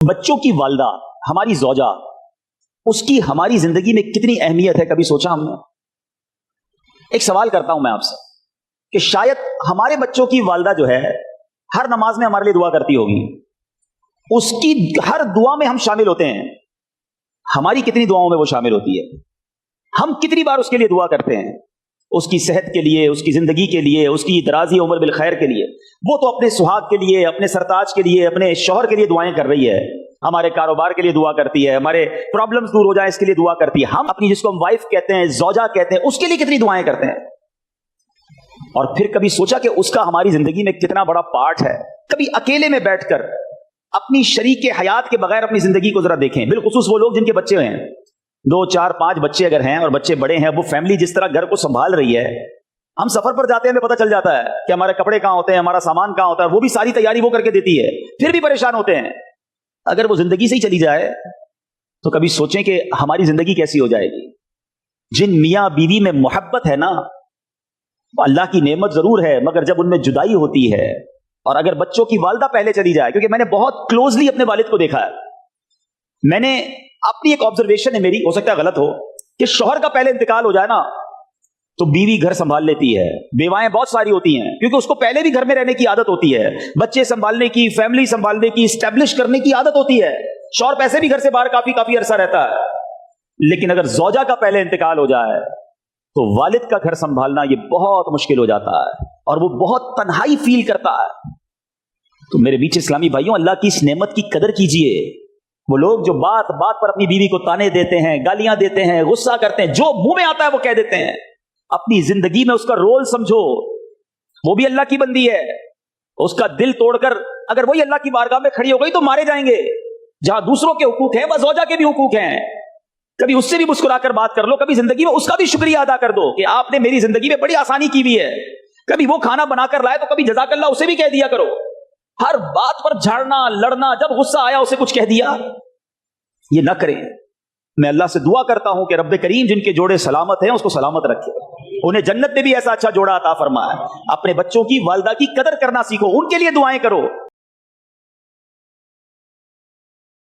بچوں کی والدہ ہماری زوجہ، اس کی ہماری زندگی میں کتنی اہمیت ہے، کبھی سوچا ہم نے؟ ایک سوال کرتا ہوں میں آپ سے کہ شاید ہمارے بچوں کی والدہ جو ہے ہر نماز میں ہمارے لیے دعا کرتی ہوگی، اس کی ہر دعا میں ہم شامل ہوتے ہیں، ہماری کتنی دعاؤں میں وہ شامل ہوتی ہے؟ ہم کتنی بار اس کے لیے دعا کرتے ہیں، اس کی صحت کے لیے، اس کی زندگی کے لیے، اس کی درازی عمر بالخیر کے لیے؟ وہ تو اپنے سہاگ کے لیے، اپنے سرتاج کے لیے، اپنے شوہر کے لیے دعائیں کر رہی ہے، ہمارے کاروبار کے لیے دعا کرتی ہے، ہمارے پرابلمز دور ہو جائیں اس کے لیے دعا کرتی ہے۔ ہم اپنی، جس کو ہم وائف کہتے ہیں، زوجہ کہتے ہیں، اس کے لیے کتنی دعائیں کرتے ہیں؟ اور پھر کبھی سوچا کہ اس کا ہماری زندگی میں کتنا بڑا پارٹ ہے؟ کبھی اکیلے میں بیٹھ کر اپنی شریک حیات کے بغیر اپنی زندگی کو ذرا دیکھیں، بالخصوص وہ لوگ جن کے بچے ہیں، 2 4 5 بچے اگر ہیں اور بچے بڑے ہیں، وہ فیملی جس طرح گھر کو سنبھال رہی ہے۔ ہم سفر پر جاتے ہیں، ہمیں پتہ چل جاتا ہے کہ ہمارے کپڑے کہاں ہوتے ہیں، ہمارا سامان کہاں ہوتا ہے، وہ بھی ساری تیاری وہ کر کے دیتی ہے، پھر بھی پریشان ہوتے ہیں۔ اگر وہ زندگی سے ہی چلی جائے تو کبھی سوچیں کہ ہماری زندگی کیسی ہو جائے گی؟ جن میاں بیوی میں محبت ہے نا، اللہ کی نعمت ضرور ہے، مگر جب ان میں جدائی ہوتی ہے، اور اگر بچوں کی والدہ پہلے چلی جائے، کیونکہ میں نے بہت کلوزلی اپنے والد کو دیکھا ہے، میں نے اپنی ایک آبزرویشن ہے میری، ہو سکتا ہے غلط ہو، کہ شوہر کا پہلے انتقال ہو جائے نا تو بیوی گھر سنبھال لیتی ہے۔ بیوائیں بہت ساری ہوتی ہیں کیونکہ اس کو پہلے بھی گھر میں رہنے کی عادت ہوتی ہے، بچے سنبھالنے کی، فیملی سنبھالنے کی، اسٹیبلش کرنے کی عادت ہوتی ہے۔ شوہر پیسے بھی گھر سے باہر کافی عرصہ رہتا ہے، لیکن اگر زوجہ کا پہلے انتقال ہو جائے تو والد کا گھر سنبھالنا یہ بہت مشکل ہو جاتا ہے، اور وہ بہت تنہائی فیل کرتا ہے۔ تو میرے بیچ اسلامی بھائیوں، اللہ کی اس نعمت کی قدر کیجئے۔ وہ لوگ جو بات بات پر اپنی بیوی کو تانے دیتے ہیں، گالیاں دیتے ہیں، غصہ کرتے ہیں، جو منہ میں آتا ہے وہ کہہ دیتے ہیں، اپنی زندگی میں اس کا رول سمجھو، وہ بھی اللہ کی بندی ہے۔ اس کا دل توڑ کر اگر وہی اللہ کی بارگاہ میں کھڑی ہو گئی تو مارے جائیں گے۔ جہاں دوسروں کے حقوق ہیں وہاں زوجہ کے بھی حقوق ہیں، کبھی اس سے بھی مسکرا کر بات کر لو، کبھی زندگی میں اس کا بھی شکریہ ادا کر دو کہ آپ نے میری زندگی میں بڑی آسانی کی بھی ہے۔ کبھی وہ کھانا بنا کر لائے تو کبھی جزاک اللہ اسے بھی کہہ دیا کرو۔ ہر بات پر جھاڑنا، لڑنا، جب غصہ آیا اسے کچھ کہہ دیا، یہ نہ کریں۔ میں اللہ سے دعا کرتا ہوں کہ رب کریم جن کے جوڑے سلامت ہیں اس کو سلامت رکھے، انہیں جنت میں بھی ایسا اچھا جوڑا عطا فرمائے۔ اپنے بچوں کی، والدہ کی قدر کرنا سیکھو، ان کے لیے دعائیں کرو۔